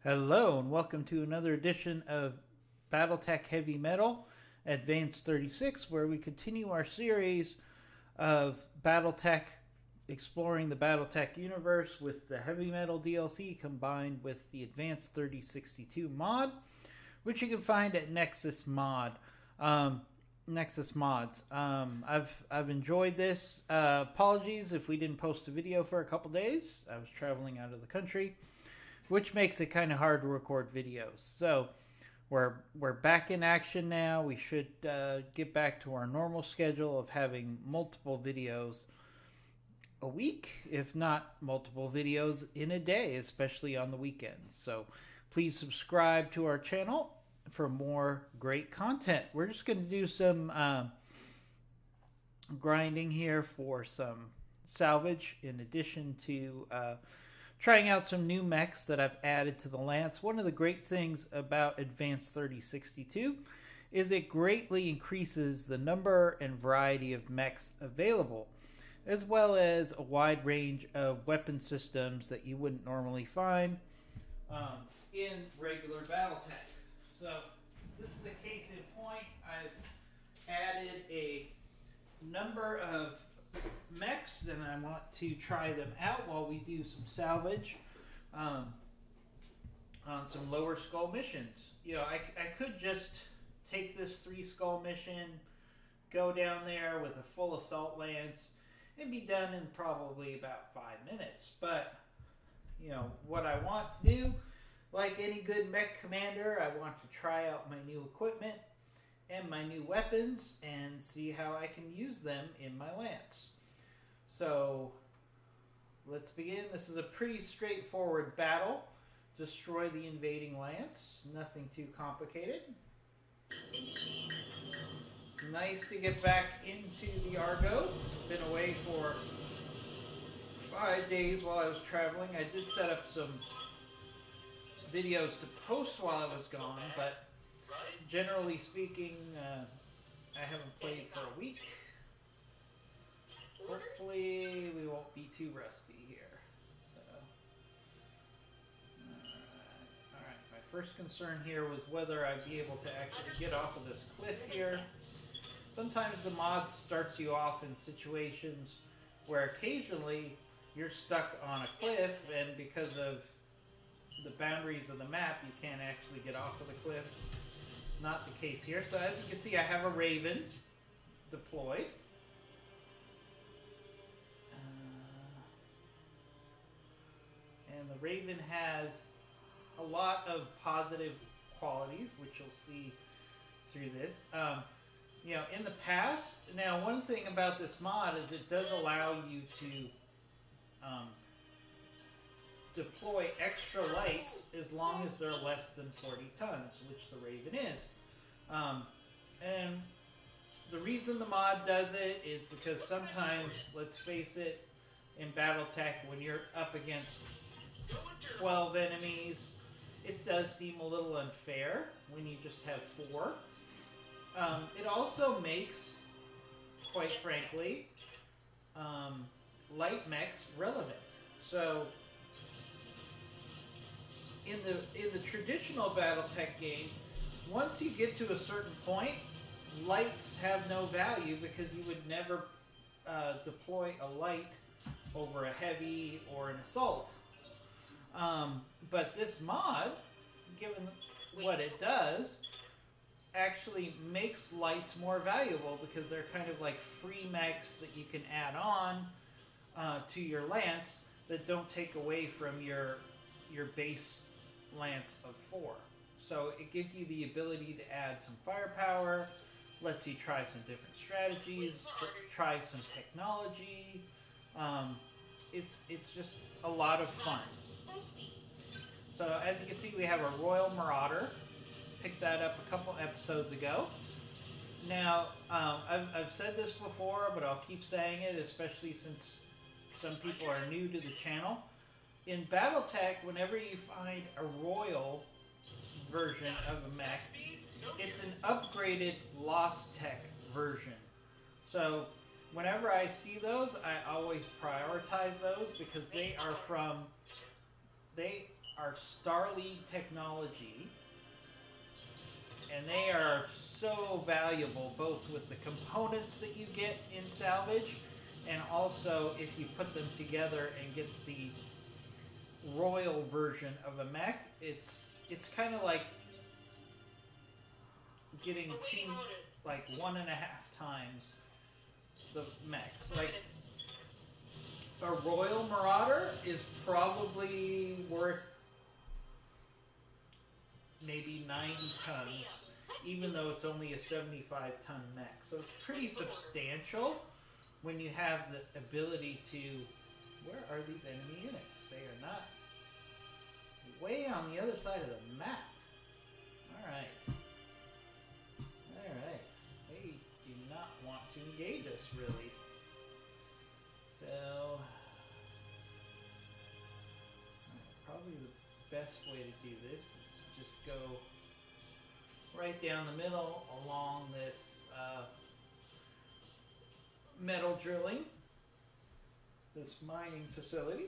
Hello and welcome to another edition of Battletech Heavy Metal Advanced 36, where we continue our series of Battletech, exploring the Battletech universe with the Heavy Metal DLC combined with the Advanced 3062 mod, which you can find at Nexus Mod. Nexus Mods. I've enjoyed this. Apologies if we didn't post a video for a couple days. I was traveling out of the country, which makes it kind of hard to record videos. So we're back in action now. We should get back to our normal schedule of having multiple videos a week, if not multiple videos in a day, especially on the weekends. So please subscribe to our channel for more great content. We're just going to do some grinding here for some salvage, in addition to trying out some new mechs that I've added to the Lance. One of the great things about Advanced 3062 is it greatly increases the number and variety of mechs available, as well as a wide range of weapon systems that you wouldn't normally find in regular Battletech. So this is a case in point. I've added a number of mechs, and I want to try them out while we do some salvage on some lower skull missions. You know, I could just take this 3 skull mission, go down there with a full assault lance, and be done in probably about 5 minutes. But, you know, what I want to do, like any good mech commander, I want to try out my new equipment and my new weapons and see how I can use them in my lance. So let's begin. This is a pretty straightforward battle. Destroy the invading lance. Nothing too complicated. It's nice to get back into the Argo. Been away for 5 days while I was traveling. I did set up some videos to post while I was gone, but generally speaking, I haven't played for a week. Hopefully we won't be too rusty here. So, alright, my first concern here was whether I'd be able to actually get off of this cliff here. Sometimes the mod starts you off in situations where occasionally you're stuck on a cliff, and because of the boundaries of the map, you can't actually get off of the cliff. Not the case here. So as you can see, I have a Raven deployed. And the Raven has a lot of positive qualities, which you'll see through this. You know, in the past, now one thing about this mod is it does allow you to deploy extra lights as long as they're less than 40 tons, which the Raven is. And the reason the mod does it is because sometimes, let's face it, in Battletech, when you're up against 12 enemies, it does seem a little unfair when you just have 4. It also makes, quite frankly, light mechs relevant. So in the traditional Battletech game, once you get to a certain point, lights have no value because you would never deploy a light over a heavy or an assault. But this mod, given what it does, actually makes lights more valuable because they're kind of like free mechs that you can add on to your lance that don't take away from your base lance of 4. So it gives you the ability to add some firepower, lets you try some different strategies, try some technology. It's just a lot of fun. So as you can see, we have a Royal Marauder. Picked that up a couple episodes ago. Now, I've said this before, but I'll keep saying it, especially since some people are new to the channel. In Battletech, whenever you find a Royal version of a mech, it's an upgraded Lost Tech version. So whenever I see those, I always prioritize those because they are Starlead technology, and they are so valuable both with the components that you get in salvage, and also if you put them together and get the royal version of a mech. It's kind of like getting two, like 1.5 times the mechs. Like a Royal Marauder is probably worth maybe 90 tons, even though it's only a 75-ton mech. So it's pretty substantial when you have the ability to... Where are these enemy units? They are not way on the other side of the map. Alright. Alright. They do not want to engage us, really. So... probably the best way to do this is to just go right down the middle along this metal drilling, this mining facility,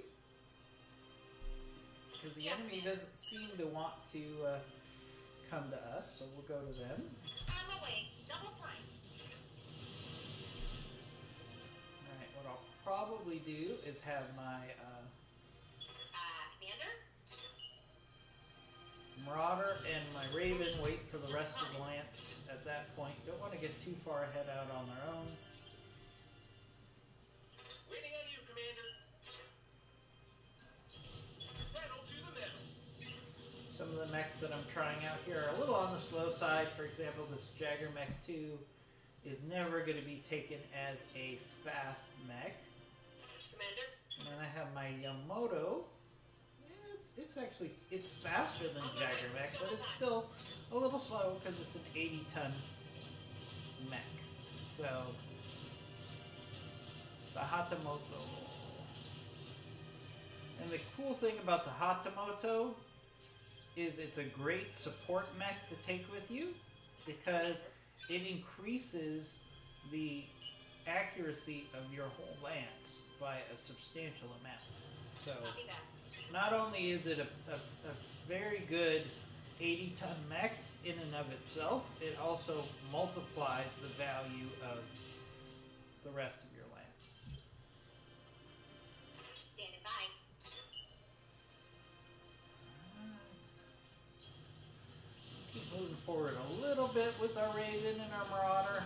because the enemy doesn't seem to want to come to us, so we'll go to them. I'm away. Double time. Alright, what I'll probably do is have my Commander? Marauder and my Raven wait for the rest of the Lance at that point. Don't want to get too far ahead out on their own. Waiting on you, Commander. Pedal to the metal. Some of the mechs that I'm trying out here are a little on the slow side. For example, this Jagger Mech 2 is never going to be taken as a fast mech. Commander? And then I have my Yamato. It's actually, it's faster than Jagger Mech, but it's still a little slow because it's an 80-ton mech. So, the Hatamoto. And the cool thing about the Hatamoto is it's a great support mech to take with you because it increases the accuracy of your whole lance by a substantial amount. So, not only is it a very good 80-ton mech in and of itself, it also multiplies the value of the rest of your lance. Standing by. Keep moving forward a little bit with our Raven and our Marauder,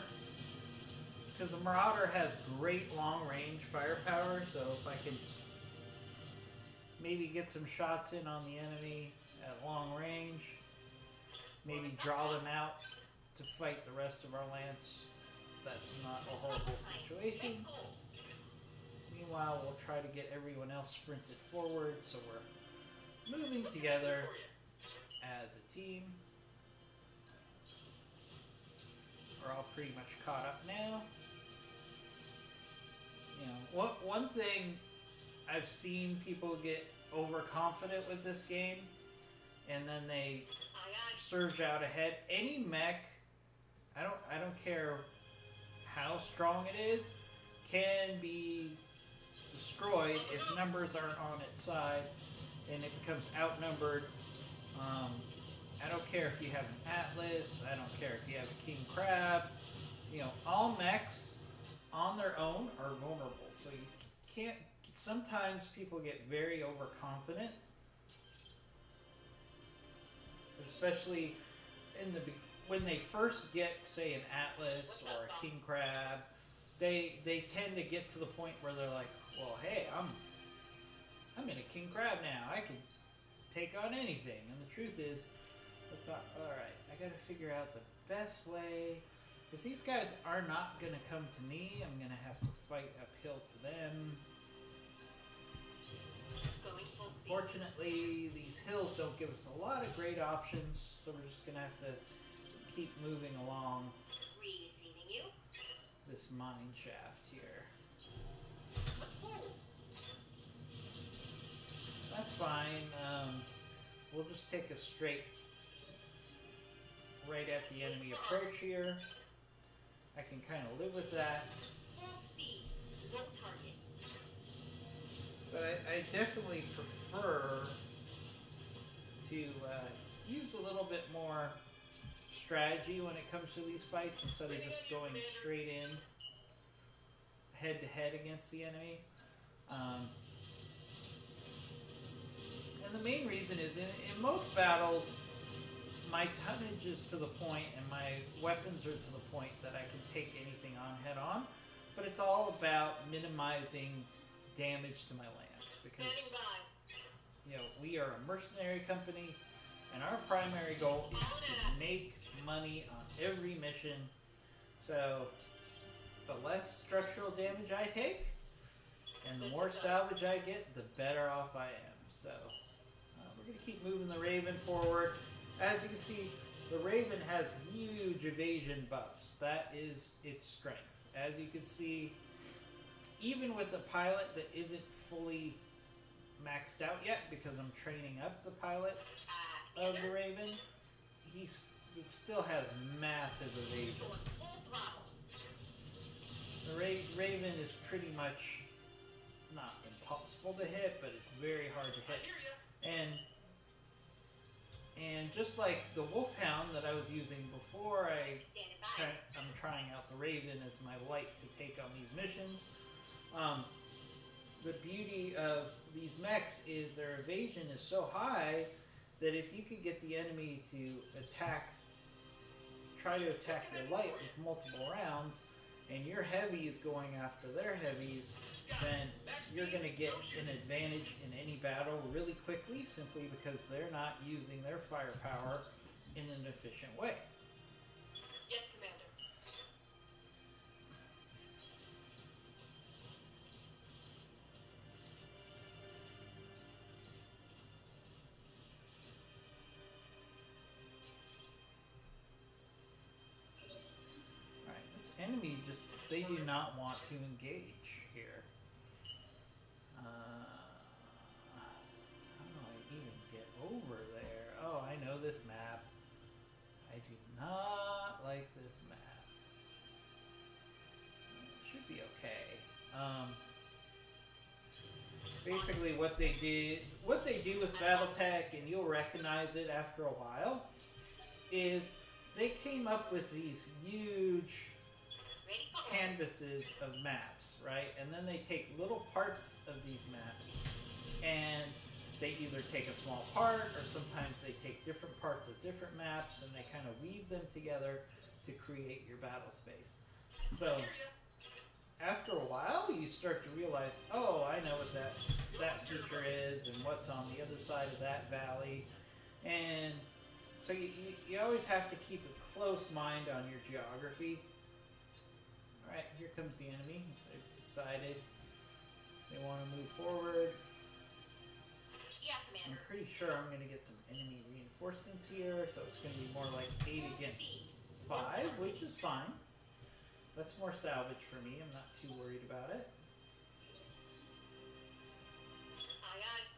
because the Marauder has great long-range firepower, so if I can maybe get some shots in on the enemy at long range, maybe draw them out to fight the rest of our lance, that's not a horrible situation. Meanwhile, we'll try to get everyone else sprinted forward, so we're moving together as a team. We're all pretty much caught up now. You know, one thing I've seen people get overconfident with this game, and then they surge out ahead. Any mech, I don't care how strong it is, can be destroyed if numbers aren't on its side, and it becomes outnumbered. I don't care if you have an Atlas. I don't care if you have a King Crab. You know, all mechs on their own are vulnerable, so you can't. Sometimes people get very overconfident, especially when they first get, say, an Atlas or a King Crab. They tend to get to the point where they're like, well, hey, I'm in a King Crab now. I can take on anything. And the truth is, that's not all right. I got to figure out the best way. If these guys are not going to come to me, I'm going to have to fight uphill to them. Fortunately, these hills don't give us a lot of great options, so we're just going to have to keep moving along this mine shaft here. That's fine. We'll just take a straight right at the enemy approach here. I can kind of live with that. But I definitely prefer to use a little bit more strategy when it comes to these fights instead of just going straight in head to head against the enemy. And the main reason is in most battles, my tonnage is to the point and my weapons are to the point that I can take anything on head on, but it's all about minimizing damage to my lance because we are a mercenary company and our primary goal is to make money on every mission. So the less structural damage I take and the more salvage I get, the better off I am. So we're going to keep moving the Raven forward. As you can see, the Raven has huge evasion buffs. That is its strength. As you can see, even with a pilot that isn't fully maxed out yet, because I'm training up the pilot of the Raven, it still has massive evasion. The Raven is pretty much not impossible to hit, but it's very hard to hit. And just like the Wolfhound that I was using before, I'm trying out the Raven as my light to take on these missions. The beauty of these mechs is their evasion is so high that if you could get the enemy to try to attack your light with multiple rounds, and your heavy is going after their heavies, then you're going to get an advantage in any battle really quickly, simply because they're not using their firepower in an efficient way. Yes, Commander. Alright, this enemy they do not want to engage here. How do I even get over there? Oh, I know this map. I do not like this map. It should be okay. Basically what they do with Battletech, and you'll recognize it after a while, is they came up with these huge canvases of maps, right? And then they take little parts of these maps and they either take a small part, or sometimes they take different parts of different maps and they kind of weave them together to create your battle space. So after a while you start to realize, oh, I know what that feature is and what's on the other side of that valley. And so you always have to keep a close mind on your geography. Alright, here comes the enemy. They've decided they want to move forward. Yeah, Commander. I'm pretty sure I'm going to get some enemy reinforcements here, so it's going to be more like 8 against 5, which is fine. That's more salvage for me. I'm not too worried about it. Aye, aye.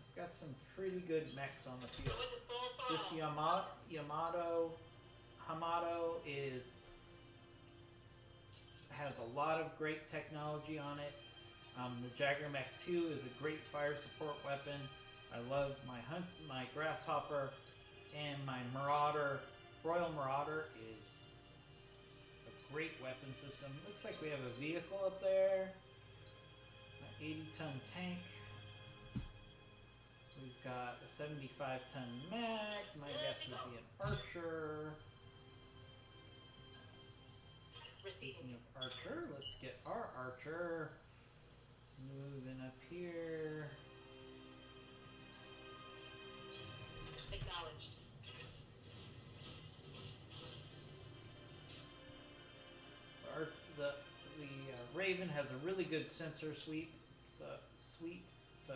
I've got some pretty good mechs on the field. Go with the full This throttle. Hamato has a lot of great technology on it. The Jagger Mech 2 is a great fire support weapon. I love my Grasshopper, and my Marauder. Royal Marauder is a great weapon system. Looks like we have a vehicle up there. An 80-ton tank. We've got a 75-ton mech. My guess would be an archer. Speaking of archer, let's get our archer moving up here. Acknowledged. The Raven has a really good sensor suite. So,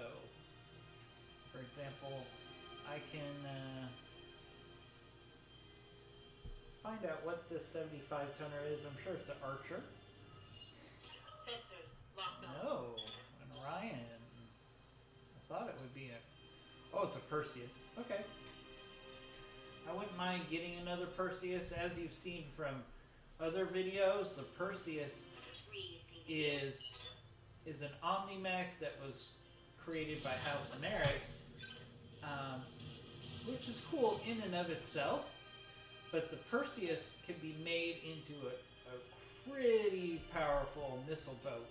for example, I can find out what this 75-tonner is. I'm sure it's an archer. Sensors locked on. No, an Orion. I thought it would be a... Oh, it's a Perseus. Okay. I wouldn't mind getting another Perseus. As you've seen from other videos, the Perseus is an Omni-Mech that was created by House Americ, which is cool in and of itself. But the Perseus can be made into a pretty powerful missile boat.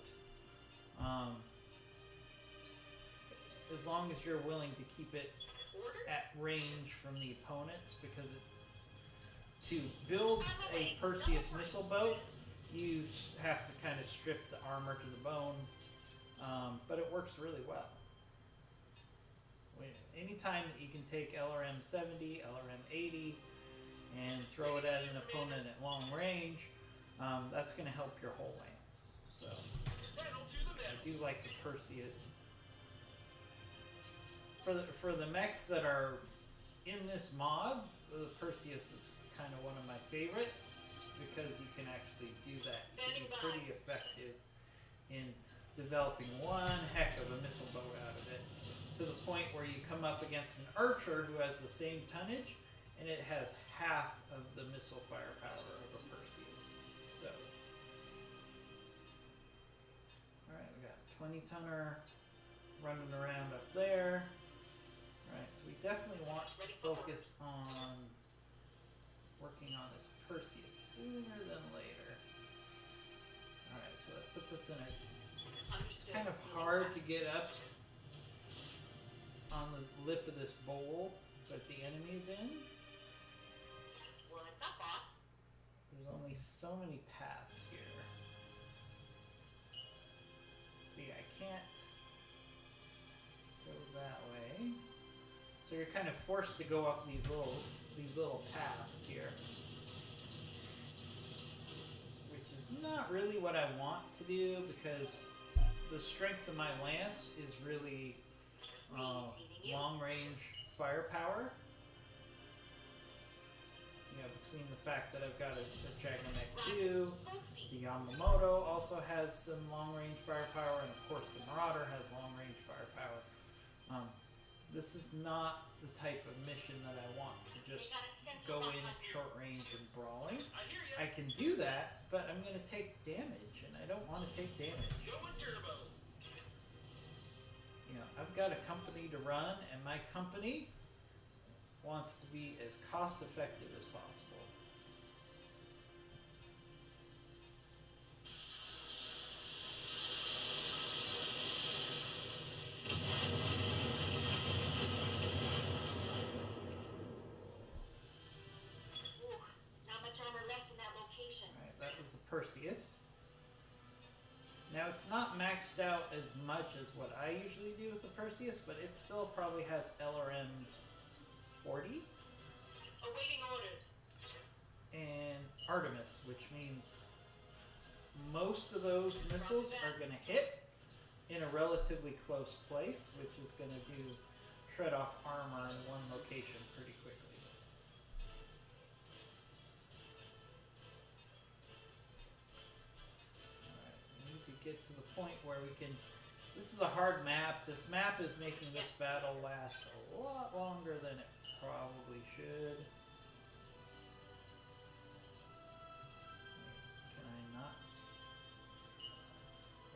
As long as you're willing to keep it at range from the opponents, because to build a Perseus missile boat, you have to kind of strip the armor to the bone, but it works really well. Anytime that you can take LRM 70, LRM 80, and throw it at an opponent at long range, that's going to help your whole lance. So I do like the Perseus. For the mechs that are in this mod, the Perseus is kind of one of my favorites because you can actually do that. You can be pretty effective in developing one heck of a missile boat out of it, to the point where you come up against an archer who has the same tonnage, and it has half of the missile firepower of a Perseus. So, alright, we got 20-tonner running around up there. Alright, so we definitely want to focus on working on this Perseus sooner than later. Alright, so that puts us in a... It's kind of hard to get up on the lip of this bowl that the enemy's in. There's only so many paths here. See, I can't go that way. So you're kind of forced to go up these little paths here, which is not really what I want to do, because the strength of my lance is really long-range firepower. You know, between the fact that I've got a Dragonech 2, the Yamamoto also has some long-range firepower, and of course the Marauder has long-range firepower. This is not the type of mission that I want to just go in at short range and brawling. I can do that, but I'm going to take damage, and I don't want to take damage. You know, I've got a company to run, and my company wants to be as cost-effective as possible. Perseus. Now it's not maxed out as much as what I usually do with the Perseus, but it still probably has LRM 40. Awaiting orders. And Artemis, which means most of those missiles are going to hit in a relatively close place, which is going to do shred off armor in one location pretty quickly. Get to the point where we can... This is a hard map. This map is making this battle last a lot longer than it probably should. Can I not?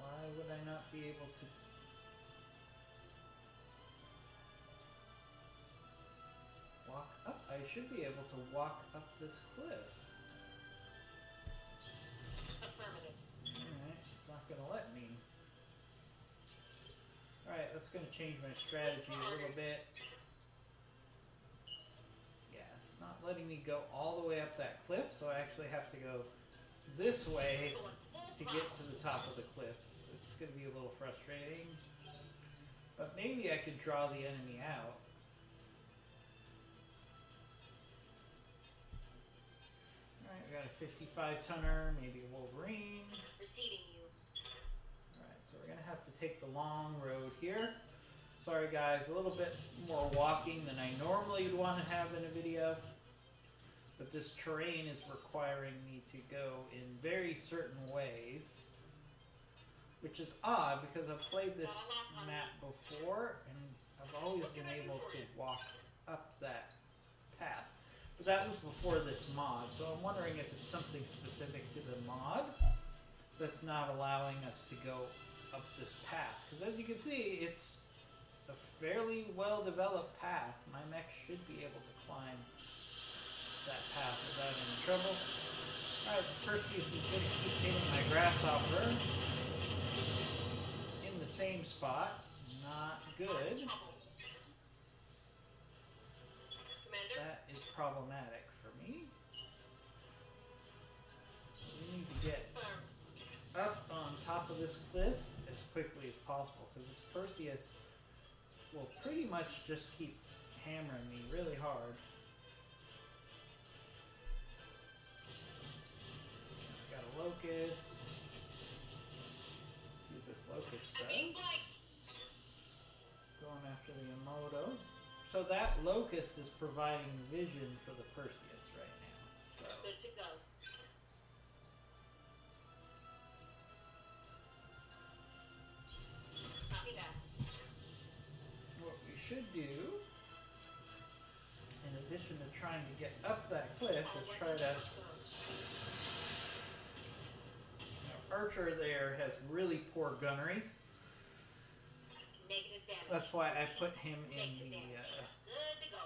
Why would I not be able to... walk up? I should be able to walk up this cliff. Going to let me. Alright, that's going to change my strategy a little bit. Yeah, it's not letting me go all the way up that cliff, so I actually have to go this way to get to the top of the cliff. It's going to be a little frustrating. But maybe I could draw the enemy out. Alright, we got a 55-tonner, maybe a Wolverine. We're going to have to take the long road here. Sorry guys, a little bit more walking than I normally would want to have in a video. But this terrain is requiring me to go in very certain ways. Which is odd because I've played this map before and I've always been able to walk up that path. But that was before this mod, so I'm wondering if it's something specific to the mod that's not allowing us to go up this path, because as you can see, it's a fairly well-developed path. My mech should be able to climb that path without any trouble. Alright, Perseus is going to keep hitting my grasshopper in the same spot. Not good. That is problematic for me. We need to get up on top of this cliff as quickly as possible, because this Perseus will pretty much just keep hammering me really hard. Got a locust. See what this locust does. Going after the Emoto. So that locust is providing vision for the Perseus right now. So. Good to go. Copy that. What we should do, in addition to trying to get up that cliff, is try to... Now, Archer there has really poor gunnery. Negative damage. That's why I put him in Negative the... damage. Good to go.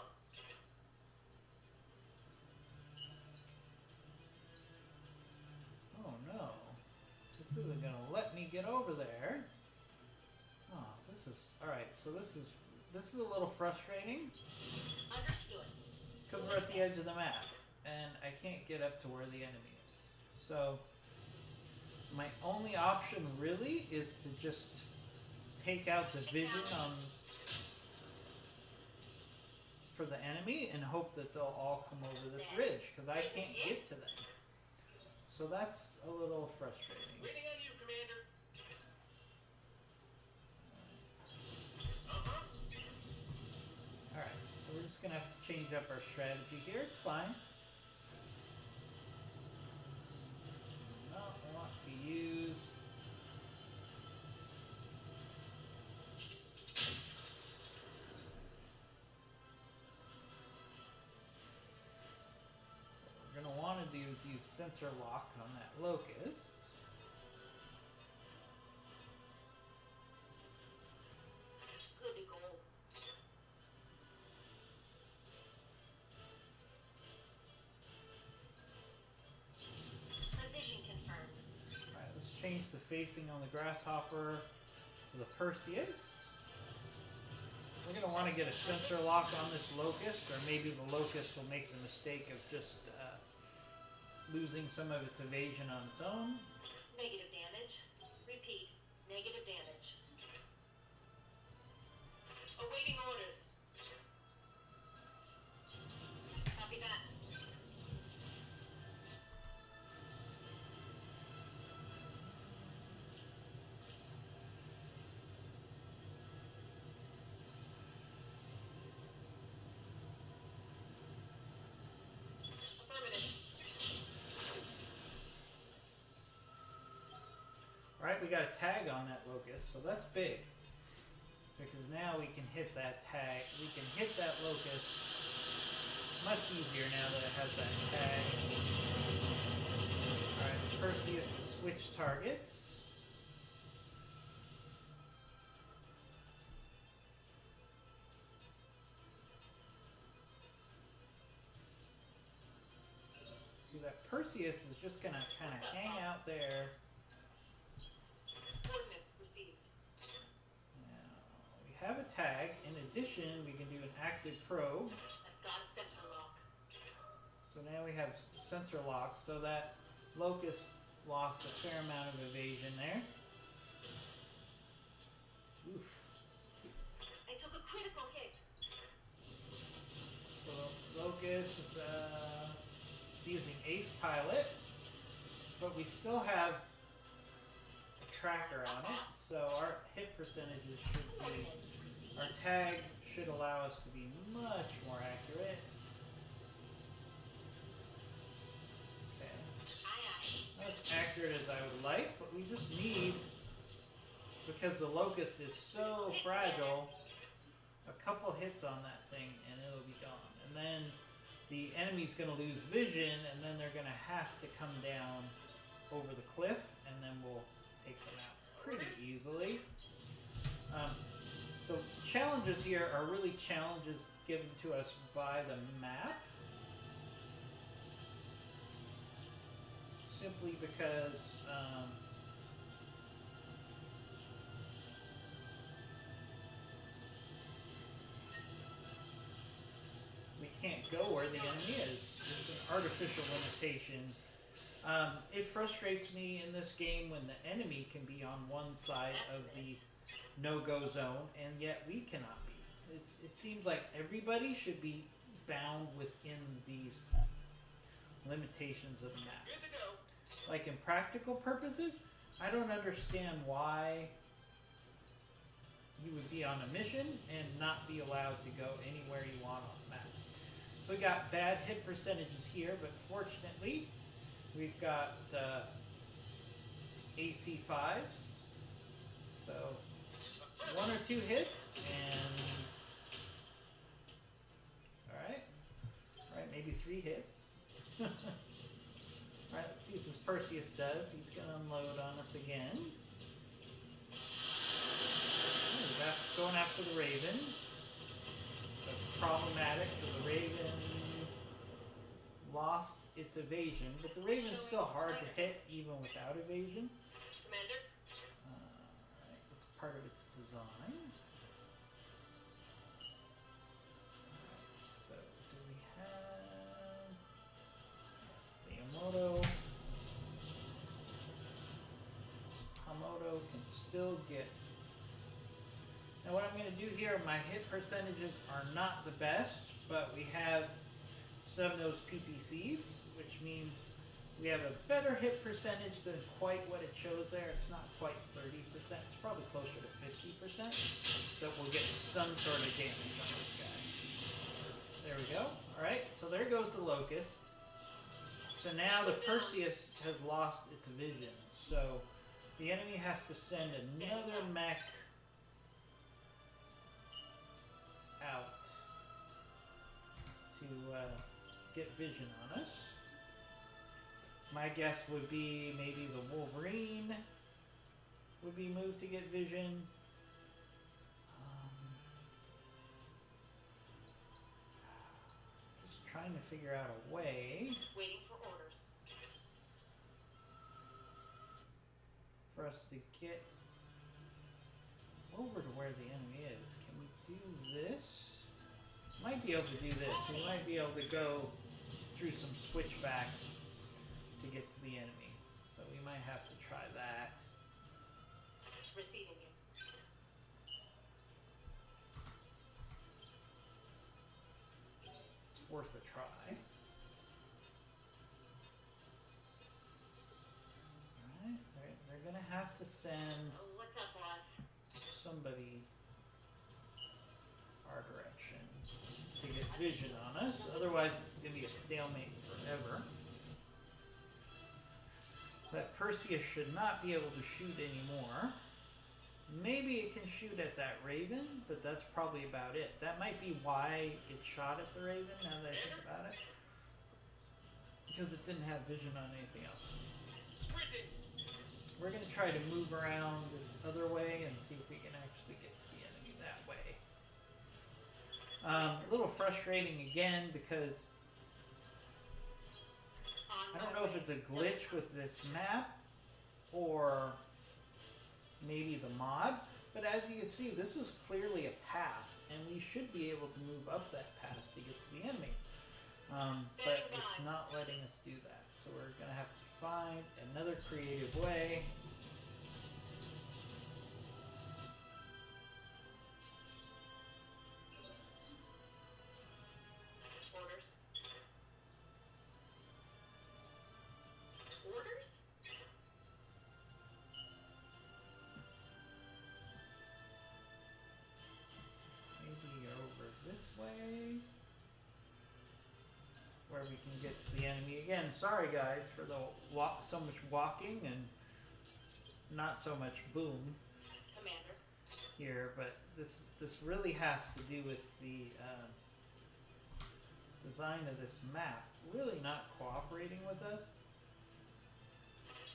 Oh no. This isn't going to let me get over there. Oh, this is... Alright, so this is a little frustrating. Understood. Because we're at the edge of the map, and I can't get up to where the enemy is. So, my only option really is to just take out the vision for the enemy and hope that they'll all come over this ridge, because I can't get to them. So that's a little frustrating. Waiting on you, Commander. Alright, so we're just going to have to change up our strategy here. It's fine. No, I want to use... What we're going to want to do is use sensor lock on that locust. Good to go. Position confirmed. Alright, let's change the facing on the grasshopper to the Perseus. We're going to want to get a sensor lock on this locust, or maybe the locust will make the mistake of just losing some of its evasion on its own. Negative damage. Repeat. Negative damage. Awaiting orders. Copy that. Affirmative. Alright, we got a tag on that locust, so that's big. Because now we can hit that tag, we can hit that locust much easier now that it has that tag. Alright, Perseus has switched targets. See, that Perseus is just gonna kind of hang out there. Coordinates received. Now, we have a tag. In addition, we can do an active probe. I've got a sensor lock. So now we have sensor lock, so that locust lost a fair amount of evasion there. Oof. I took a critical hit. So locust is using Ace Pilot, but we still have a tracker on it, so our hit percentages should be, our tag should allow us to be much more accurate. Okay. Not as accurate as I would like, but we just need, because the locust is so fragile, a couple hits on that thing and it'll be gone. And then the enemy's going to lose vision, and then they're going to have to come down over the cliff, and then we'll take them out pretty easily. the challenges here are really challenges given to us by the map. Simply because we can't go where the enemy is. It's an artificial limitation. It frustrates me in this game when the enemy can be on one side of the no-go zone, and yet we cannot be. It seems like everybody should be bound within these limitations of the map. Like in practical purposes, I don't understand why you would be on a mission and not be allowed to go anywhere you want on the map. So we got bad hit percentages here, but fortunately we've got AC5s. So 1 or 2 hits and alright, maybe 3 hits. Alright, let's see what this Perseus does. He's going to unload on us again. Ooh, going after the Raven. That's problematic because the Raven lost its evasion, but the Raven's still hard to hit even without evasion. Commander? Alright, it's part of its design. So, do we have... Yes, the Yamoto. Hamoto can still get... Now what I'm going to do here, my hit percentages are not the best, but we have some of those PPCs, which means we have a better hit percentage than quite what it shows there. It's not quite 30%. It's probably closer to 50%. That we'll get some sort of damage on this guy. There we go. Alright, so there goes the Locust. So now the Perseus has lost its vision. So the enemy has to send another mech out to get vision on us. My guess would be maybe the Wolverine would be moved to get vision. Just trying to figure out a way Waiting for orders. for us to get over to where the enemy is. Can we do this? Might be able to do this. We might be able to go through some switchbacks to get to the enemy. So we might have to try that. Receiving you. It's worth a try. Alright, they're gonna have to send Oh, what's up, boss? somebody our direction to get vision on us. Otherwise, this is going to be a stalemate forever. That Perseus should not be able to shoot anymore. Maybe it can shoot at that Raven, but that's probably about it. That might be why it shot at the Raven, now that I think about it. Because it didn't have vision on anything else. We're going to try to move around this other way and see if we can actually get to the enemy that way. A little frustrating again because I don't know if it's a glitch with this map or maybe the mod, but as you can see, this is clearly a path, and we should be able to move up that path to get to the enemy. But it's not letting us do that, so we're going to have to find another creative way. Orders. Orders? Maybe over this way, where we can get to the enemy again. Sorry guys for the so much walking and not so much boom Commander. here, but this really has to do with the design of this map really not cooperating with us.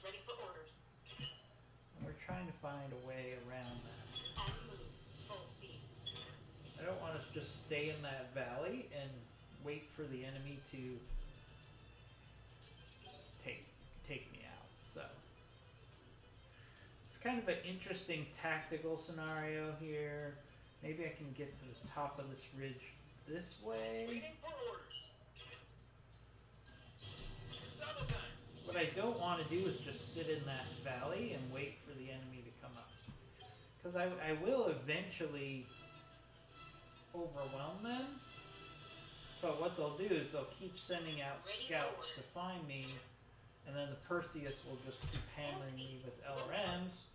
Ready for orders. And we're trying to find a way around that. On the move. Full speed. I don't want to just stay in that valley and wait for the enemy to take me out. So it's kind of an interesting tactical scenario here. Maybe I can get to the top of this ridge this way. What I don't want to do is just sit in that valley and wait for the enemy to come up. Because I will eventually overwhelm them. But what they'll do is they'll keep sending out scouts to find me. And then the Perseus will just keep hammering me with LRMs.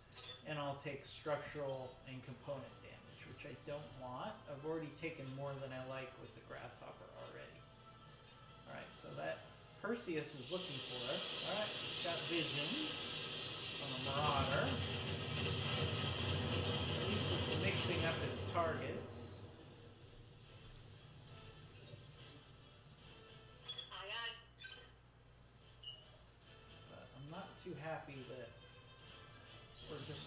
And I'll take structural and component damage, which I don't want. I've already taken more than I like with the Grasshopper already. Alright, so that Perseus is looking for us. Alright, it's got vision on the Marauder. At least it's mixing up its targets. But I'm not too happy that we're just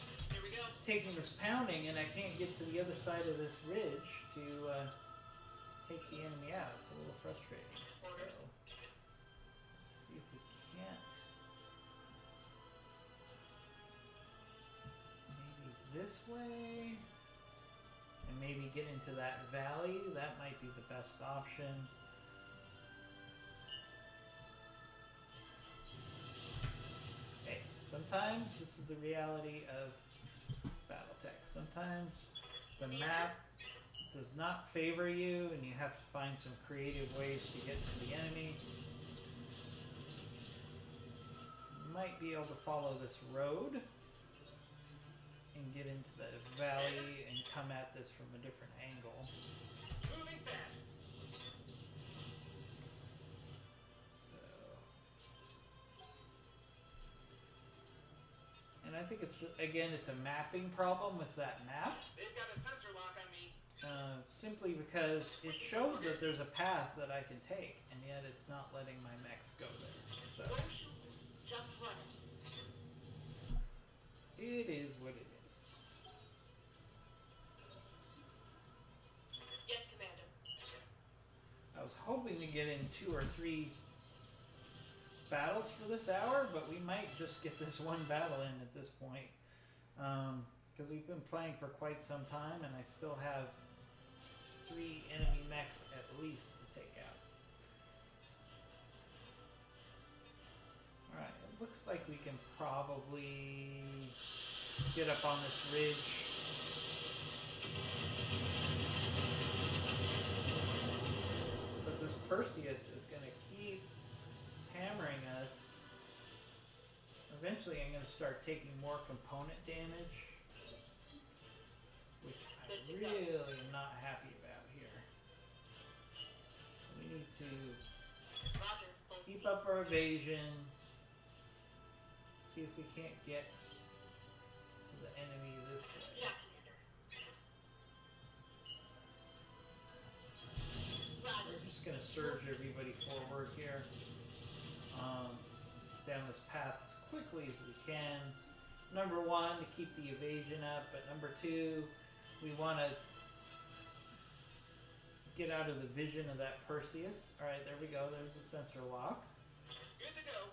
taking this pounding and I can't get to the other side of this ridge to take the enemy out. It's a little frustrating. So, let's see if we can't. Maybe this way. And maybe get into that valley. That might be the best option. Hey, sometimes this is the reality of Battletech. Sometimes the map does not favor you and you have to find some creative ways to get to the enemy. You might be able to follow this road and get into the valley and come at this from a different angle. Moving fast. And I think it's just, again, it's a mapping problem with that map. They've got a sensor lock on me. Simply because it shows that there's a path that I can take, and yet it's not letting my mechs go there. So Don't shoot. Just run it. it is what it is. Yes, Commander. I was hoping to get in 2 or 3 battles for this hour, but we might just get this one battle in at this point. Because we've been playing for quite some time, and I still have 3 enemy mechs at least to take out. Alright, it looks like we can probably get up on this ridge. But this Perseus is going to keep hammering us. Eventually I'm going to start taking more component damage, which I really am not happy about here. So we need to Roger. Full keep speed. up our evasion, see if we can't get to the enemy this way. Yeah, Commander. Roger. We're just going to surge everybody forward here, down this path as quickly as we can. Number 1, to keep the evasion up, but number 2, we want to get out of the vision of that Perseus. Alright, there we go. There's the sensor lock. Good to go.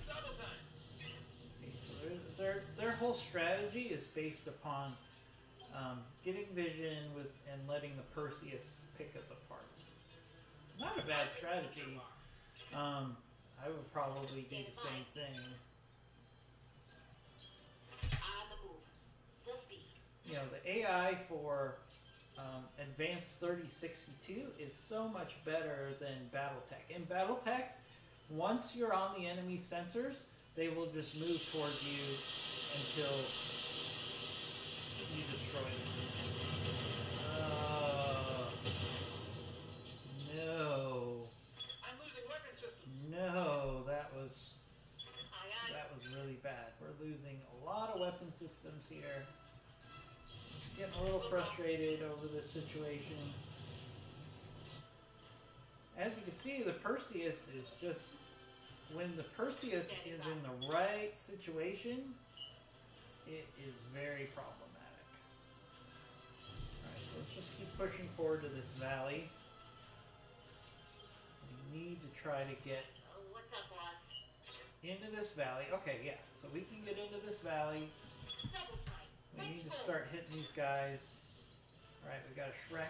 Double time. See, so their whole strategy is based upon getting vision with and letting the Perseus pick us apart. Not a bad strategy. I would probably do the same thing. On the move. Full speed. You know, the AI for Advanced 3062 is so much better than Battletech. In Battletech, once you're on the enemy sensors, they will just move towards you until you destroy them. No. I'm losing weapon systems. No, that was Aye, aye. really bad. We're losing a lot of weapon systems here. Getting a little frustrated over this situation. As you can see, the Perseus is just, when the Perseus is in the right situation, it is very problematic. pushing forward to this valley. We need to try to get Oh, what's up, boss? into this valley. Okay, yeah. So we can get into this valley. Double time. We need to start hitting these guys. Alright, we got a Shrek.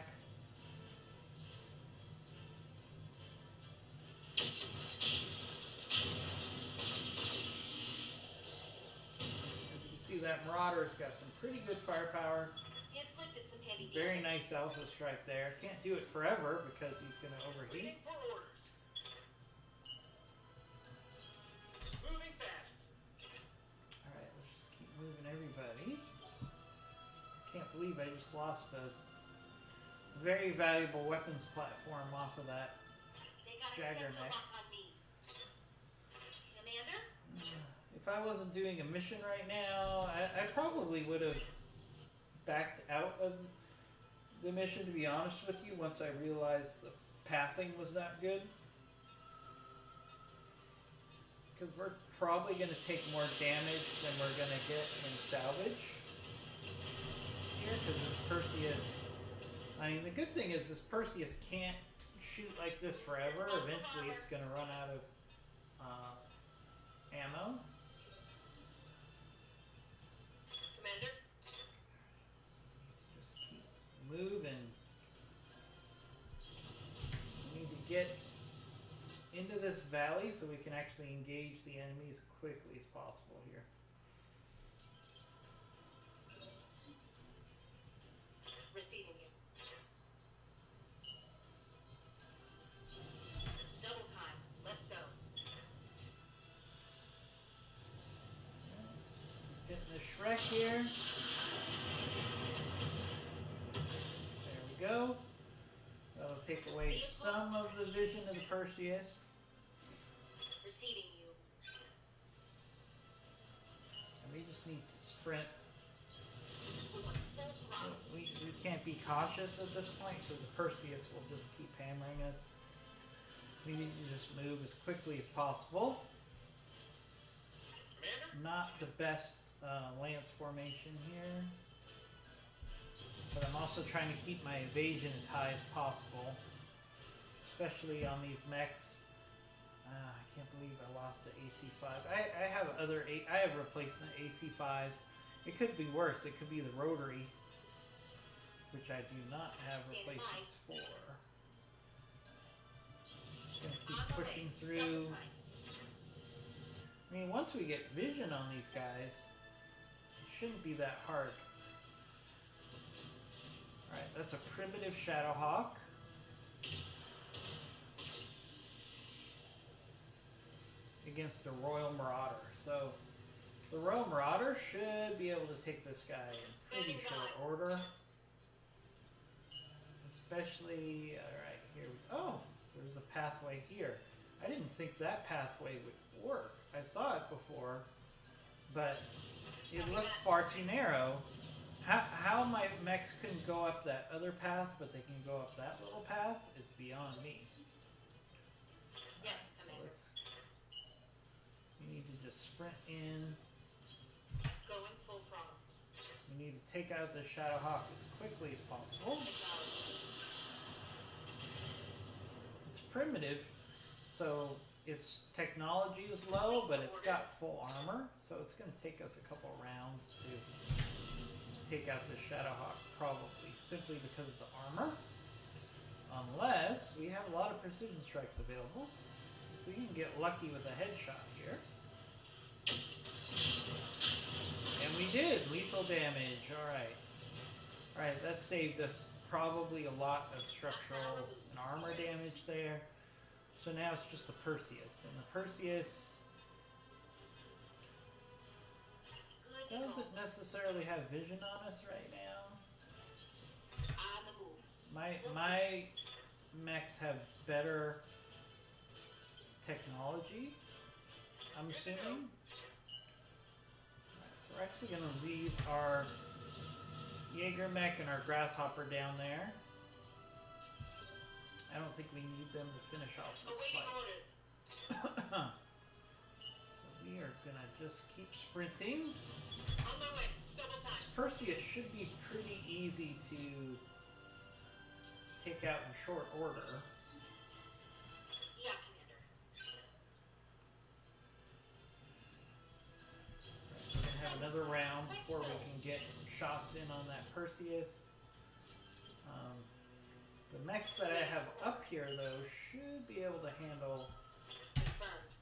As you can see, that Marauder's got some pretty good firepower. Inflicted some heavy Very damage. nice Alpha Strike there. Can't do it forever because he's going to overheat. Waiting for orders. Moving fast. Alright, let's just keep moving everybody. Can't believe I just lost a very valuable weapons platform off of that. They got a Jagger sensor neck. lock on me. Commander? If I wasn't doing a mission right now, I probably would have backed out of the mission, to be honest with you, once I realized the pathing was not good. Because we're probably going to take more damage than we're going to get in salvage here, because this Perseus... I mean, the good thing is this Perseus can't shoot like this forever. Eventually it's going to run out of ammo. Commander? Just keep moving. We need to get into this valley so we can actually engage the enemy as quickly as possible here. Receiving you. Double time. Let's go. Hitting the Shrek here. There we go. That'll take away some of the vision of the Perseus. Receiving you. And we just need to sprint. Full throttle. We can't be cautious at this point because the Perseus will just keep hammering us. We need to just move as quickly as possible. Commander? Not the best lance formation here. But I'm also trying to keep my evasion as high as possible. Especially on these mechs. I can't believe I lost the AC5. I have I have replacement AC5s. It could be worse. It could be the rotary, which I do not have replacements for. Just gonna keep pushing through. I mean, once we get vision on these guys, it shouldn't be that hard. Alright, that's a primitive Shadowhawk. Against a Royal Marauder. So, the Royal Marauder should be able to take this guy in pretty short order. Especially, alright, here we go. Oh, there's a pathway here. I didn't think that pathway would work. I saw it before, but it looked far too narrow. How my mechs couldn't go up that other path, but they can go up that little path is beyond me. Yes, So Commander. we need to just sprint in. Going full throttle. We need to take out the Shadowhawk as quickly as possible. It's primitive, so its technology is low, but it's got full armor, so it's going to take us a couple rounds to take out the Shadowhawk, probably, simply because of the armor. Unless we have a lot of precision strikes available. If we can get lucky with a headshot here. And we did! Lethal damage, alright. Alright, that saved us probably a lot of structural and armor damage there. So now it's just the Perseus. And the Perseus doesn't necessarily have vision on us right now. On the move. My mechs have better technology, I'm assuming. Alright, so we're actually going to leave our Jaeger mech and our Grasshopper down there. I don't think we need them to finish off this Awaiting fight. orders. So we are going to just keep sprinting. On my way. Double time. This Perseus should be pretty easy to take out in short order. Yeah, Commander. We're going to have another round before we can get shots in on that Perseus. The mechs that I have up here, though, should be able to handle Confirmed.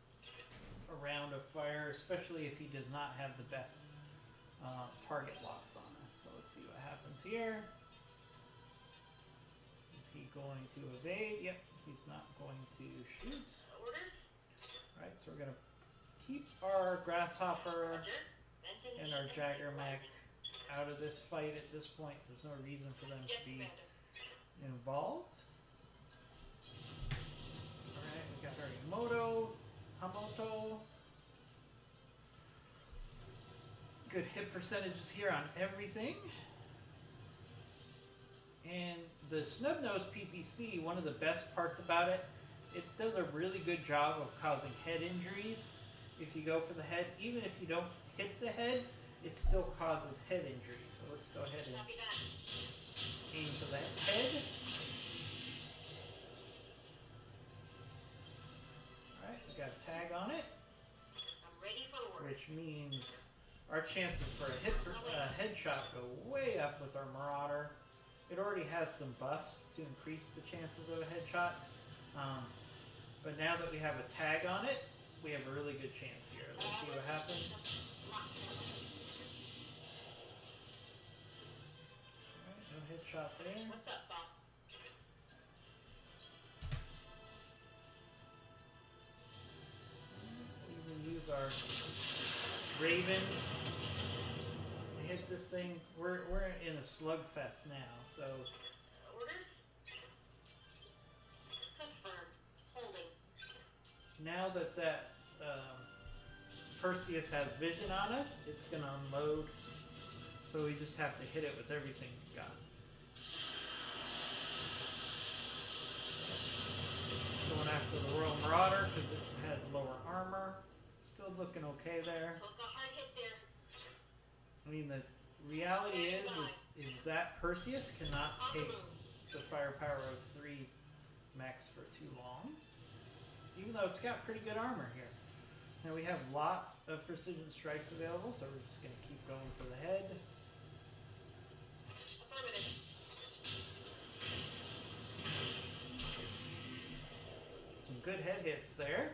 a round of fire, especially if he does not have the best target locks on us. So let's see what happens here. Is he going to evade? Yep, he's not going to shoot. Order. Alright, so we're going to keep our Grasshopper Roger. Benson and our Eaton. Jagger mech out of this fight at this point. There's no reason for them to Yes, be Commander. involved. Alright, we got our Hamoto. Good hit percentages here on everything. And the Snubnose PPC, one of the best parts about it, it does a really good job of causing head injuries. If you go for the head, even if you don't hit the head, it still causes head injuries. So let's go ahead and Copy that. aim for that head. Alright, we got a tag on it, I'm ready for orders. which means our chances for a headshot go way up with our Marauder. It already has some buffs to increase the chances of a headshot. But now that we have a tag on it, we have a really good chance here. Let's see what happens. Alright, no headshot there. What's up, Bob? We will use our Raven to hit this thing. We're in a slugfest now, so Order. Confirmed. Holding. now that Perseus has vision on us, it's going to unload. So we just have to hit it with everything we've got. Going after the Royal Marauder because it had lower armor. Still looking okay there. Took a hard hit there. I mean, the reality is that Perseus cannot On the take move. the firepower of 3 mechs for too long, even though it's got pretty good armor here. Now we have lots of precision strikes available, so we're just going to keep going for the head. Affirmative. Some good head hits there.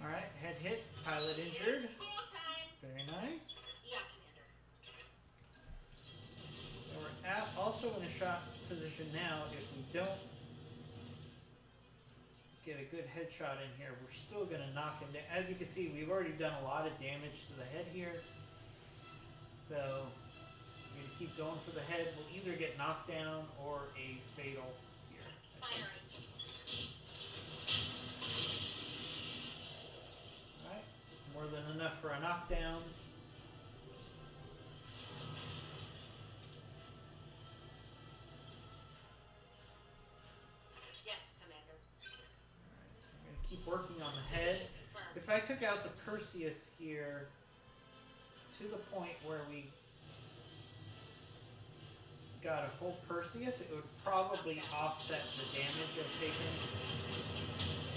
Alright, head hit, pilot injured. Full time. Very nice. Yeah, Commander. And we're also in a shot position now. If we don't get a good headshot in here, we're still going to knock him down. As you can see, we've already done a lot of damage to the head here. So we're going to keep going for the head. We'll either get knocked down or a fatal here. Firing. Alright, more than enough for a knockdown. Yes, Commander. I'm going to keep working on the head. Confirmed. If I took out the Perseus here to the point where we got a full Perseus, it would probably offset the damage I've taken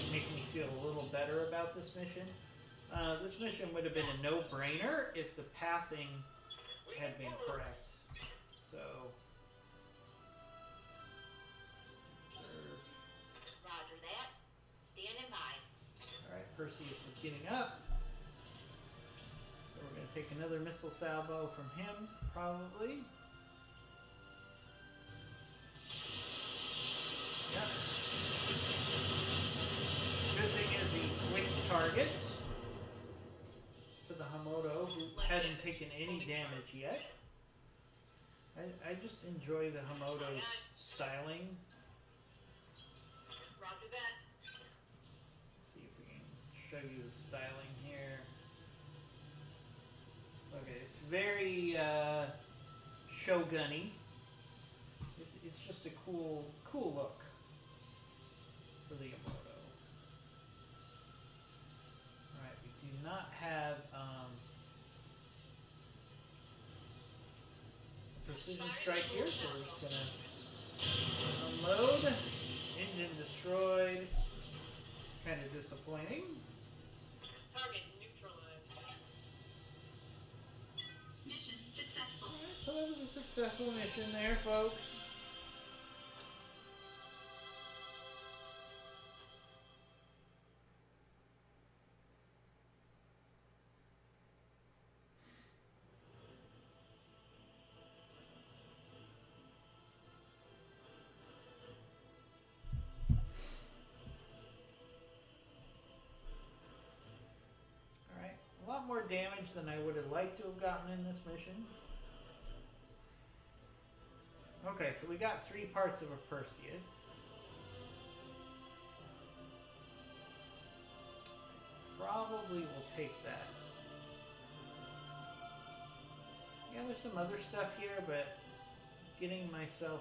and make me feel a little better about this mission. This mission would have been a no-brainer if the pathing had been correct. So, Roger that. Standing by. alright, Perseus is getting up. So we're going to take another missile salvo from him, probably. Yep. Good thing is he switched targets to the Hamoto, who hadn't taken any damage yet. I just enjoy the Hamoto's styling. Roger that. Let's see if we can show you the styling here. Okay, it's very shogun-y. It's just a cool look for the Yamato. Alright, we do not have precision strike here, so we're just gonna mode. Engine destroyed. Kind of disappointing. Target neutralized. Mission successful. So that was a successful mission there, folks. Alright, a lot more damage than I would have liked to have gotten in this mission. Okay, so we got 3 parts of a Perseus. Probably will take that. Yeah, there's some other stuff here, but getting myself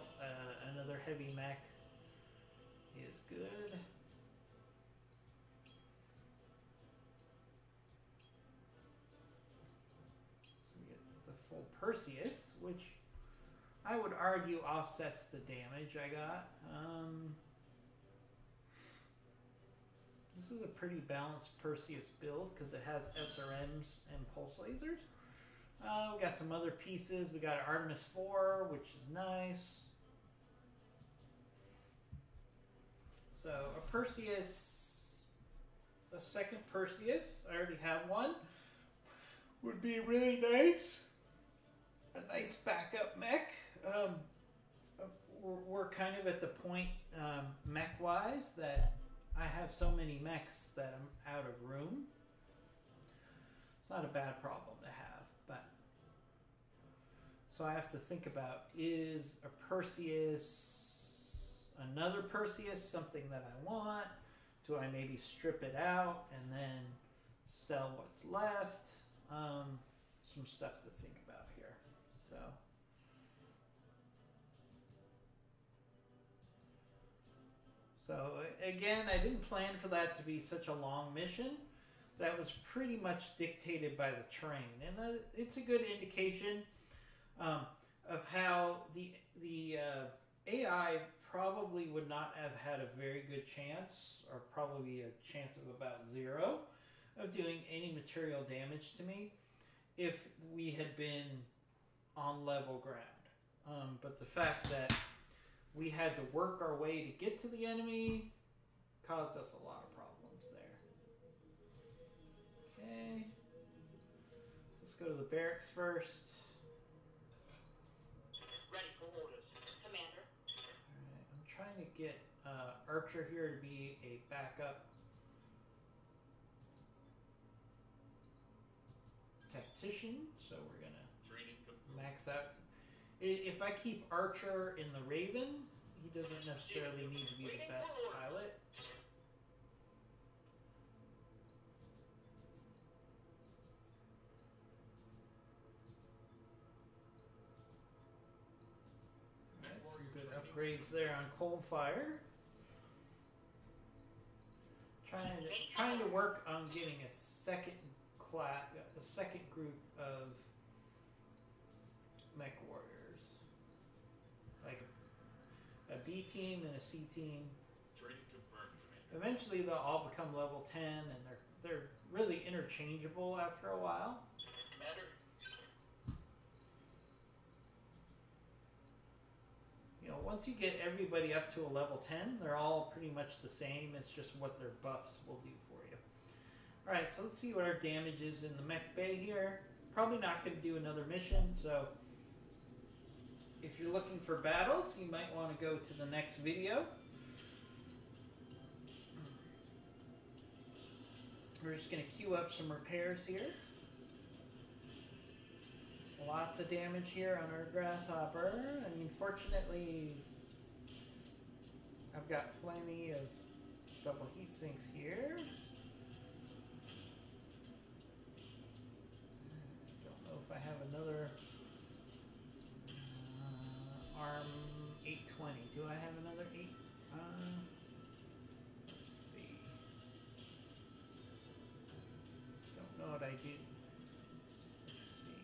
another heavy mech is good. So we get the full Perseus, which I would argue offsets the damage I got. This is a pretty balanced Perseus build because it has SRMs and pulse lasers. We got some other pieces. We got an Artemis 4, which is nice. So a Perseus, a second Perseus, I already have one, would be really nice. A nice backup mech. We're kind of at the point mech-wise that I have so many mechs that I'm out of room. It's not a bad problem to have, but so I have to think about, is a Perseus, another Perseus, something that I want? Do I maybe strip it out and then sell what's left? Some stuff to think about here. So again, I didn't plan for that to be such a long mission. That was pretty much dictated by the terrain, and it's a good indication of how the AI probably would not have had a very good chance, or probably a chance of about 0, of doing any material damage to me if we had been on level ground. But the fact that we had to work our way to get to the enemy caused us a lot of problems there. Okay. So let's go to the barracks first. Ready for orders. Commander. Alright, I'm trying to get Archer here to be a backup tactician, so we're gonna max out. If I keep Archer in the Raven, he doesn't necessarily need to be the best pilot. Alright, some good upgrades there on Coldfire. Trying to work on getting a second group of mech warriors. Like a B team and a C team. Training confirmed, Commander. Eventually they'll all become level 10, and they're really interchangeable after a while. Commander. You know, once you get everybody up to a level 10, they're all pretty much the same. It's just what their buffs will do for you. Alright, so let's see what our damage is in the mech bay here. Probably not going to do another mission, so if you're looking for battles, you might want to go to the next video. We're just going to queue up some repairs here. Lots of damage here on our Grasshopper. I mean, fortunately, I've got plenty of double heat sinks here. Don't know if I have another ARM 820. Do I have another 8? Let's see. Don't know what I do. Let's see.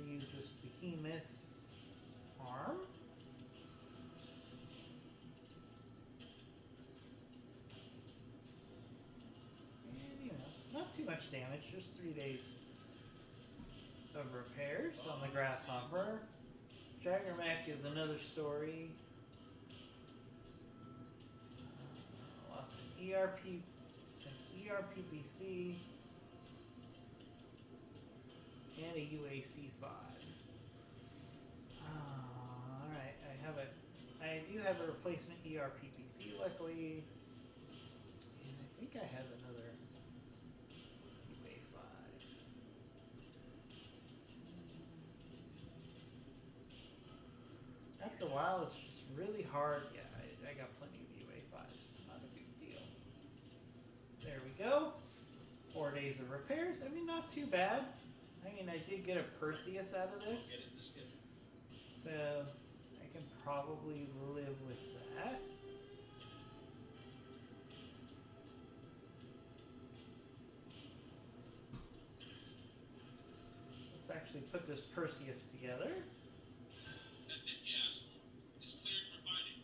use this behemoth arm. And, you know, not too much damage, just 3 days of repairs on the grasshopper. Jaggermech is another story. Lost an ERPBC, and a UAC5. Alright, I do have a replacement ERPBC, luckily. And I think I have another UA5. After a while, it's just really hard. Yeah, I got plenty of UA5s. Not a big deal. There we go. 4 days of repairs. I mean, not too bad. I mean, I did get a Perseus out of this. Get it in the schedule. So, I can probably live with that. Let's actually put this Perseus together. Yes. It's cleared for fighting.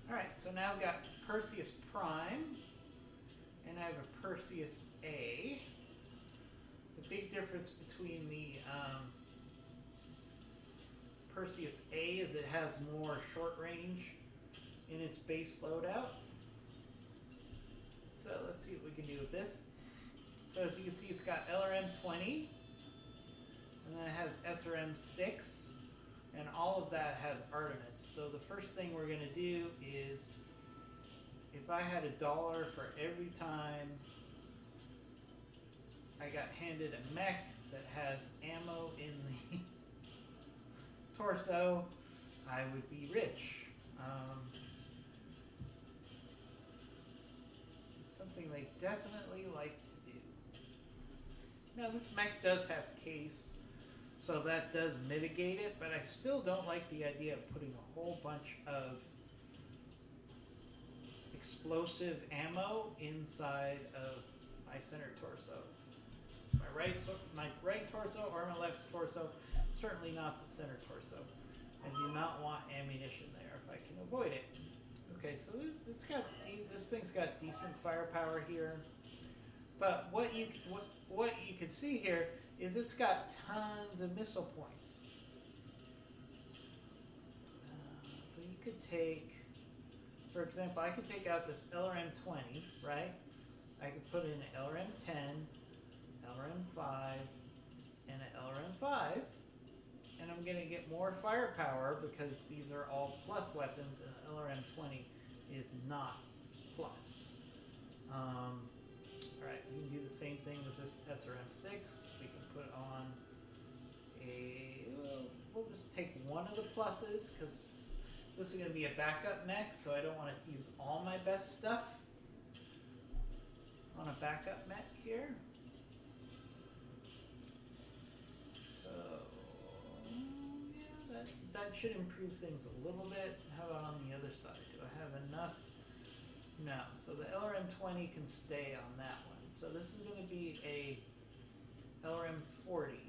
Alright, so now I've got Perseus Prime, and I have a Perseus A. The big difference between the Perseus A is it has more short range in its base loadout. So let's see what we can do with this. So as you can see, it's got LRM-20, and then it has SRM-6, and all of that has Artemis. So the first thing we're going to do is, if I had $1 for every time I got handed a mech that has ammo in the torso, I would be rich. It's something they definitely like to do. Now this mech does have case, so that does mitigate it, but I still don't like the idea of putting a whole bunch of explosive ammo inside of my center torso. My right torso or my left torso, certainly not the center torso. I do not want ammunition there if I can avoid it. Okay, so this thing's got decent firepower here, but what you can see here is it's got tons of missile points. So you could take, for example, I could take out this LRM-20, right? I could put in an LRM-10, LRM-5, and an LRM-5, and I'm going to get more firepower because these are all plus weapons, and LRM-20 is not plus. Alright, we can do the same thing with this SRM-6. We can put on we'll just take one of the pluses because this is going to be a backup mech, so I don't want to use all my best stuff on a backup mech here. So, yeah, that should improve things a little bit. How about on the other side? Do I have enough? No. So the LRM-20 can stay on that one. So this is going to be a LRM-40.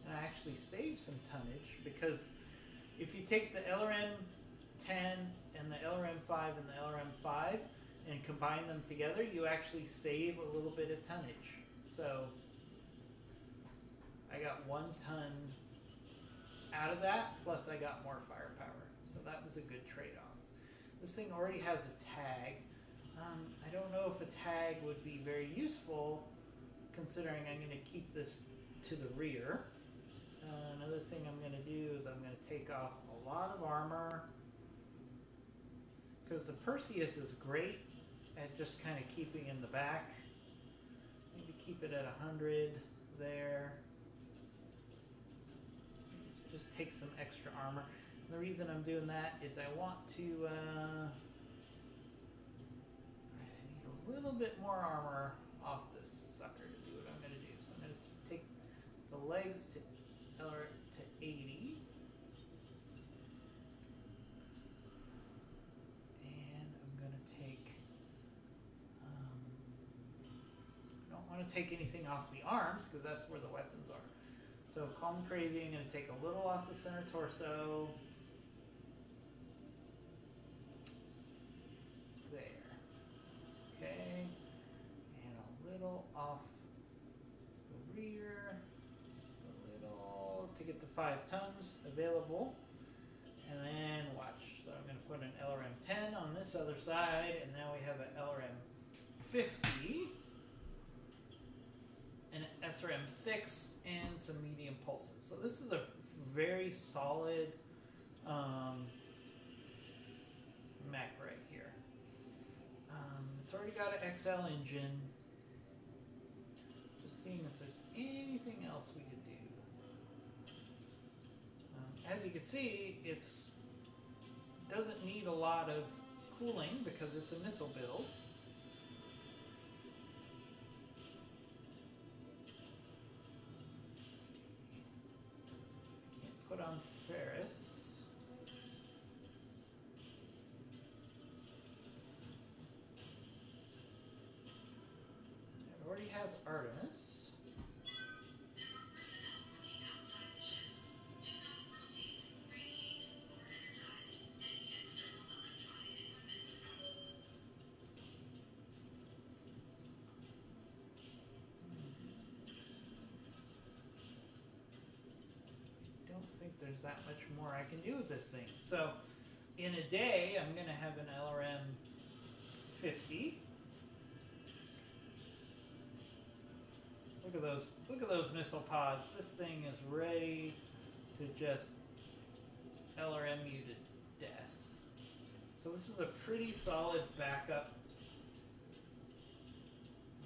And I actually save some tonnage because if you take the LRM-10 and the LRM-5 and the LRM-5 and combine them together, you actually save a little bit of tonnage. So I got 1 ton out of that, plus I got more firepower. So that was a good trade-off. This thing already has a tag. I don't know if a tag would be very useful considering I'm going to keep this to the rear. Another thing I'm going to do is I'm going to take off a lot of armor because the Perseus is great at just kind of keeping in the back. Maybe keep it at 100 there. Just take some extra armor. And the reason I'm doing that is I want to I need a little bit more armor off this sucker to do what I'm going to do. So I'm going to take the legs to 80. And I'm going to take want to take anything off the arms because that's where the weapons are. So Calm Crazy, I'm going to take a little off the center torso. There. Okay. And a little off the rear. Just a little to get to 5 tons available. And then watch. So I'm going to put an LRM 10 on this other side. And now we have an LRM 50. An SRM 6 and some medium pulses. So this is a very solid mech right here. It's already got an XL engine. Just seeing if there's anything else we could do. As you can see, it doesn't need a lot of cooling because it's a missile build. Put on Ferris. It already has Artemis. There are personnel working outside the ship. Do not rotate, radiate, or energize any external electronic equipment. Don't think there's that much more I can do with this thing. So in a day, I'm going to have an LRM 50. Look at those missile pods. This thing is ready to just LRM you to death. So this is a pretty solid backup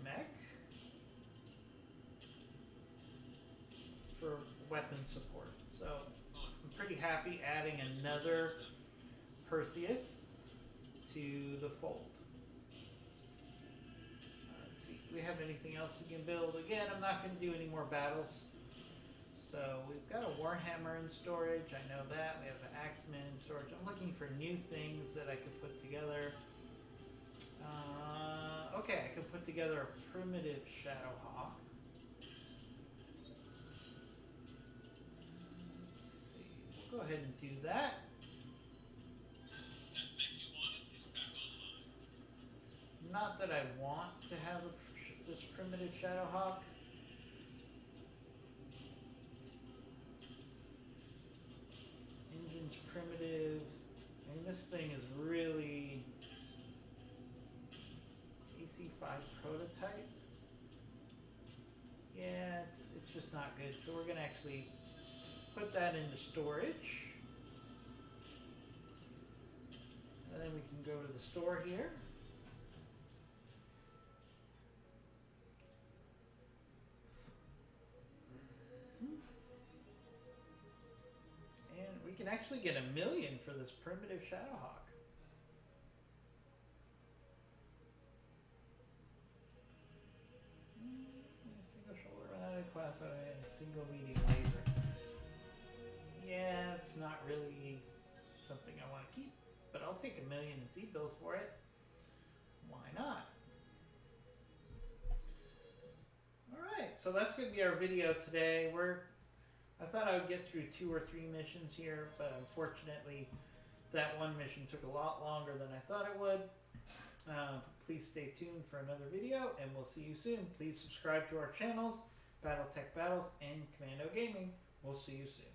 mech for weapon support. So I'm pretty happy adding another Perseus to the fold. Let's see, do we have anything else we can build? Again, I'm not going to do any more battles. So we've got a Warhammer in storage, I know that. We have an Axeman in storage. I'm looking for new things that I could put together. Okay, I could put together a primitive Shadowhawk. Go ahead and do that. That mech you wanted is back online. Not that I want to have this primitive Shadowhawk. Engine's primitive. I mean, this thing is really AC5 prototype. Yeah, it's just not good. So we're gonna actually put that into storage. And then we can go to the store here. And we can actually get $1 million for this primitive Shadowhawk. Single shoulder mounted class and a single medium laser. Yeah, it's not really something I want to keep, but I'll take $1 million in seed bills for it. Why not? Alright, so that's going to be our video today. I thought I would get through 2 or 3 missions here, but unfortunately that one mission took a lot longer than I thought it would. Please stay tuned for another video, and we'll see you soon. Please subscribe to our channels, Battletech Battles and Commando Gaming. We'll see you soon.